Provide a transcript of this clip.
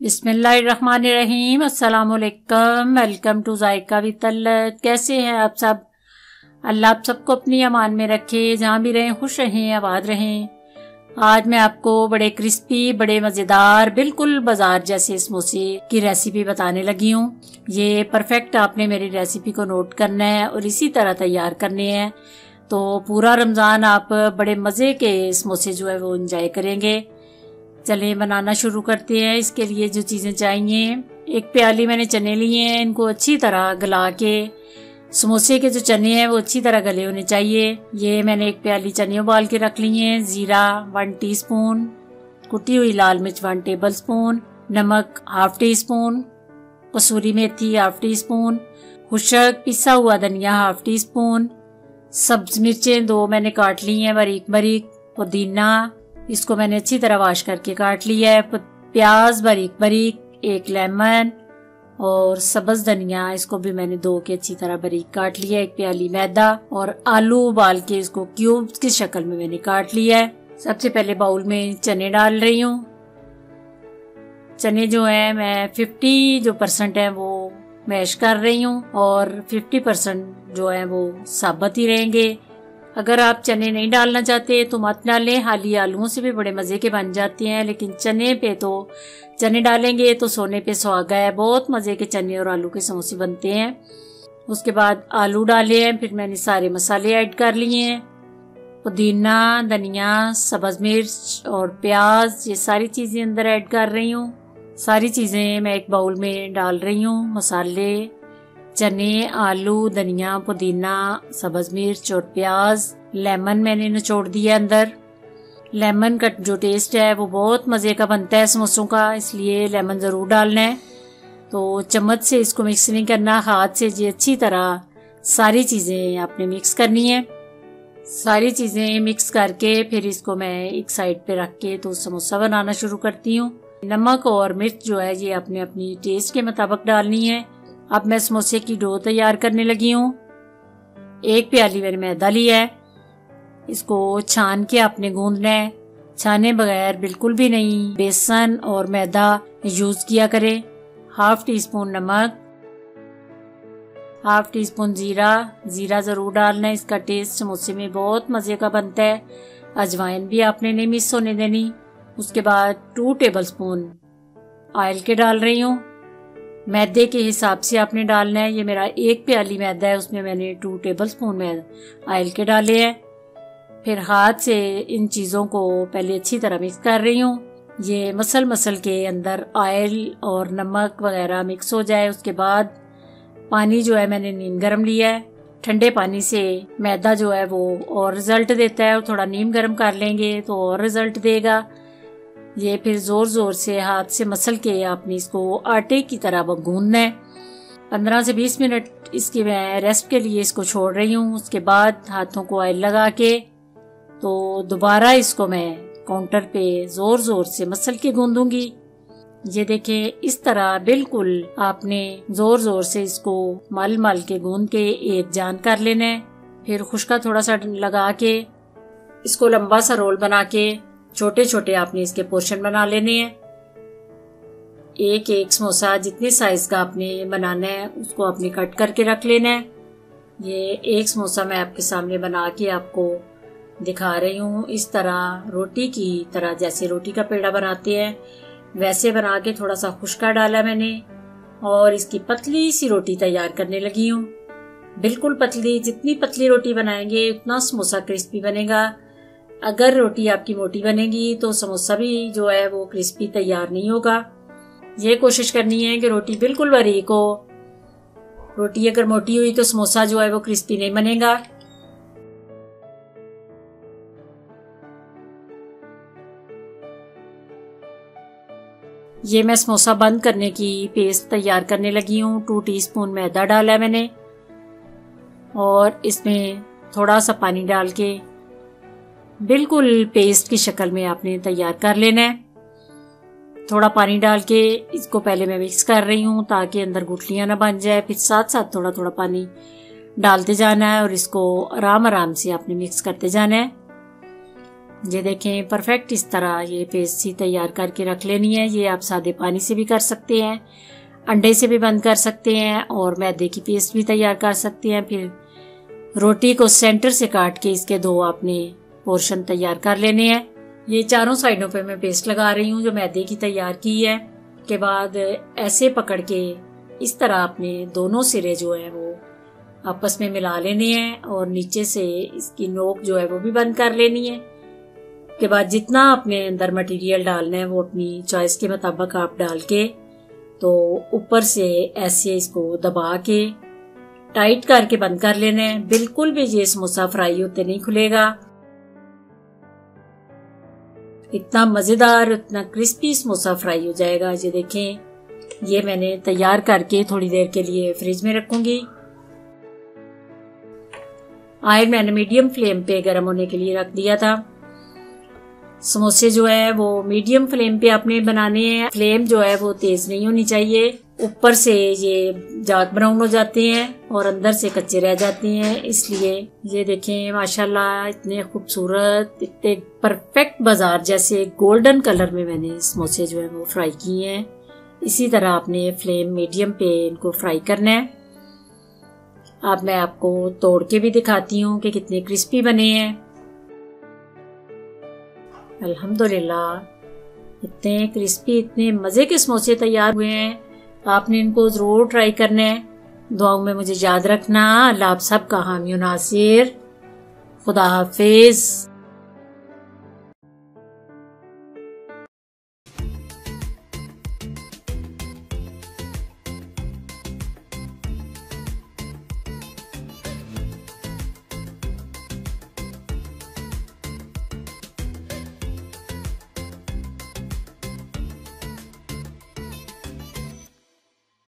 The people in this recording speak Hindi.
बिस्मिल्लाहिर्रहमानिर्रहीम। अस्सलामुअलैकुम। Welcome to Zaika with Talat. कैसे हैं आप सब? अल्लाह आप सबको अपनी अमान में रखे, जहाँ भी रहें खुश रहें, आबाद रहें। आज मैं आपको बड़े क्रिस्पी, बड़े मज़ेदार, बिल्कुल बाजार जैसे समोसे की रेसिपी बताने लगी हूँ। ये परफेक्ट आपने मेरी रेसिपी को नोट करना है और इसी तरह तैयार करने हैं, तो पूरा रमज़ान आप बड़े मज़े के समोसे जो है वो एंजॉय करेंगे। चलिए बनाना शुरू करते हैं। इसके लिए जो चीज़ें चाहिए, एक प्याली मैंने चने लिए हैं, इनको अच्छी तरह गला के, समोसे के जो चने हैं वो अच्छी तरह गले होने चाहिए। ये मैंने एक प्याली चने उबाल के रख लिए हैं। जीरा 1 टीस्पून, कुटी हुई लाल मिर्च 1 टेबलस्पून, नमक 1/2 टीस्पून, कसूरी मेथी 1/2 टीस्पून, खुशक पिसा हुआ धनिया 1/2 टीस्पून, सब्ज मिर्चें 2 मैंने काट ली हैं बारीक बारीक, पुदीना इसको मैंने अच्छी तरह वॉश करके काट लिया है, प्याज बारीक बारीक, 1 लेमन और सब्ज धनिया इसको भी मैंने 2 के अच्छी तरह बारीक काट लिया है। 1 प्याली मैदा और आलू उबाल के इसको क्यूब्स की शक्ल में मैंने काट लिया है। सबसे पहले बाउल में चने डाल रही हूँ। चने जो है मैं 50% है वो मैश कर रही हूँ और 50% जो है वो साबुत ही रहेंगे। अगर आप चने नहीं डालना चाहते तो मत डालें, हाली आलूओं से भी बड़े मज़े के बन जाते हैं, लेकिन चने पे तो चने डालेंगे तो सोने पे सुहागा है। बहुत मज़े के चने और आलू के समोसे बनते हैं। उसके बाद आलू डाले हैं, फिर मैंने सारे मसाले ऐड कर लिए हैं, पुदीना, धनिया, सब्ज मिर्च और प्याज, ये सारी चीज़ें अंदर ऐड कर रही हूँ। सारी चीज़ें मैं एक बाउल में डाल रही हूँ। मसाले, चने, आलू, धनिया, पुदीना, सब्ज मिर्च और प्याज, लेमन मैंने निचोड़ दिया अंदर। लेमन का जो टेस्ट है वो बहुत मज़े का बनता है समोसों का, इसलिए लेमन ज़रूर डालना है। तो चम्मच से इसको मिक्स नहीं करना, हाथ से ये अच्छी तरह सारी चीज़ें आपने मिक्स करनी है। सारी चीज़ें मिक्स करके फिर इसको मैं एक साइड पे रख के तो समोसा बनाना शुरू करती हूँ। नमक और मिर्च जो है ये अपने अपनी टेस्ट के मुताबिक डालनी है। अब मैं समोसे की डो तैयार करने लगी हूँ। 1 प्याली मैंने मैदा लिया है, इसको छान के आपने गूंदना है, छाने बगैर बिल्कुल भी नहीं। बेसन और मैदा यूज किया करें। 1/2 टीस्पून नमक, 1/2 टीस्पून जीरा जरूर डालना है, इसका टेस्ट समोसे में बहुत मजे का बनता है। अजवाइन भी आपने नहीं मिस होने देनी। उसके बाद 2 टेबलस्पून ऑयल के डाल रही हूँ। मैदे के हिसाब से आपने डालना है। ये मेरा 1 प्याली मैदा है, उसमें मैंने 2 टेबलस्पून ऑयल के डाले हैं। फिर हाथ से इन चीज़ों को पहले अच्छी तरह मिक्स कर रही हूँ। ये मसल के अंदर ऑयल और नमक वगैरह मिक्स हो जाए। उसके बाद पानी जो है मैंने नीम गर्म लिया है। ठंडे पानी से मैदा जो है वो और रिजल्ट देता है, और थोड़ा नीम गर्म कर लेंगे तो और रिजल्ट देगा। ये फिर जोर से हाथ से मसल के आपने इसको आटे की तरह गूंदना है। 15 से 20 मिनट इसके मैं रेस्ट के लिए इसको छोड़ रही हूँ। उसके बाद हाथों को ऑयल लगा के तो दोबारा इसको मैं काउंटर पे जोर से मसल के गूंदूंगी। ये देखें, इस तरह बिल्कुल आपने जोर से इसको मल के गूंद के एक जान कर लेना है। फिर खुश्का थोड़ा सा लगा के इसको लंबा सा रोल बना के छोटे छोटे आपने इसके पोर्शन बना लेने हैं। एक समोसा जितने साइज का आपने बनाना है उसको आपने कट करके रख लेना है। ये एक समोसा मैं आपके सामने बना के आपको दिखा रही हूँ। इस तरह रोटी की तरह, जैसे रोटी का पेड़ा बनाते हैं वैसे बना के थोड़ा सा खुश्का डाला मैंने और इसकी पतली सी रोटी तैयार करने लगी हूँ। बिल्कुल पतली, जितनी पतली रोटी बनाएंगे उतना समोसा क्रिस्पी बनेगा। अगर रोटी आपकी मोटी बनेगी तो समोसा भी जो है वो क्रिस्पी तैयार नहीं होगा। ये कोशिश करनी है कि रोटी बिल्कुल बारीक हो। रोटी अगर मोटी हुई तो समोसा जो है वो क्रिस्पी नहीं बनेगा। ये मैं समोसा बंद करने की पेस्ट तैयार करने लगी हूँ। 2 टीस्पून मैदा डाला है मैंने और इसमें थोड़ा सा पानी डाल के बिल्कुल पेस्ट की शक्ल में आपने तैयार कर लेना है। थोड़ा पानी डाल के इसको पहले मैं मिक्स कर रही हूँ ताकि अंदर गुठलियां ना बन जाए। फिर साथ थोड़ा पानी डालते जाना है और इसको आराम से आपने मिक्स करते जाना है। ये देखें परफेक्ट इस तरह ये पेस्ट सी तैयार करके रख लेनी है। ये आप सादे पानी से भी कर सकते हैं, अंडे से भी बंद कर सकते हैं और मैदे की पेस्ट भी तैयार कर सकते हैं। फिर रोटी को सेंटर से काट के इसके 2 आपने पोर्शन तैयार कर लेने हैं। ये चारों साइडों पे मैं पेस्ट लगा रही हूँ जो मैदे की तैयार की है। के बाद ऐसे पकड़ के इस तरह आपने दोनों सिरे जो है वो आपस में मिला लेने हैं और नीचे से इसकी नोक जो है वो भी बंद कर लेनी है। के बाद जितना आपने अंदर मटेरियल डालना है वो अपनी चॉइस के मुताबिक आप डाल के तो ऊपर से ऐसे इसको दबा के टाइट करके बंद कर लेना है। बिल्कुल भी ये समोसा फ्राई होते नहीं खुलेगा। इतना मजेदार इतना क्रिस्पी समोसा फ्राई हो जाएगा। ये देखें ये मैंने तैयार करके थोड़ी देर के लिए फ्रिज में रखूंगी। ऑयल मैंने मीडियम फ्लेम पे गर्म होने के लिए रख दिया था। समोसे जो है वो मीडियम फ्लेम पे आपने बनाने हैं। फ्लेम जो है वो तेज नहीं होनी चाहिए। ऊपर से ये डार्क ब्राउन हो जाते हैं और अंदर से कच्चे रह जाते हैं, इसलिए ये देखें माशाल्लाह इतने खूबसूरत इतने परफेक्ट बाजार जैसे गोल्डन कलर में मैंने समोसे जो है वो फ्राई किए हैं। इसी तरह आपने फ्लेम मीडियम पे इनको फ्राई करना है। अब मैं आपको तोड़ के भी दिखाती हूँ कि कितने क्रिस्पी बने हैं। अल्हम्दुलिल्लाह इतने क्रिस्पी इतने मजे के समोसे तैयार हुए हैं। आपने इनको जरूर ट्राई करना है। दुआओं में मुझे याद रखना। अल्लाह आप सबका हामी नासिर। खुदा हाफिज।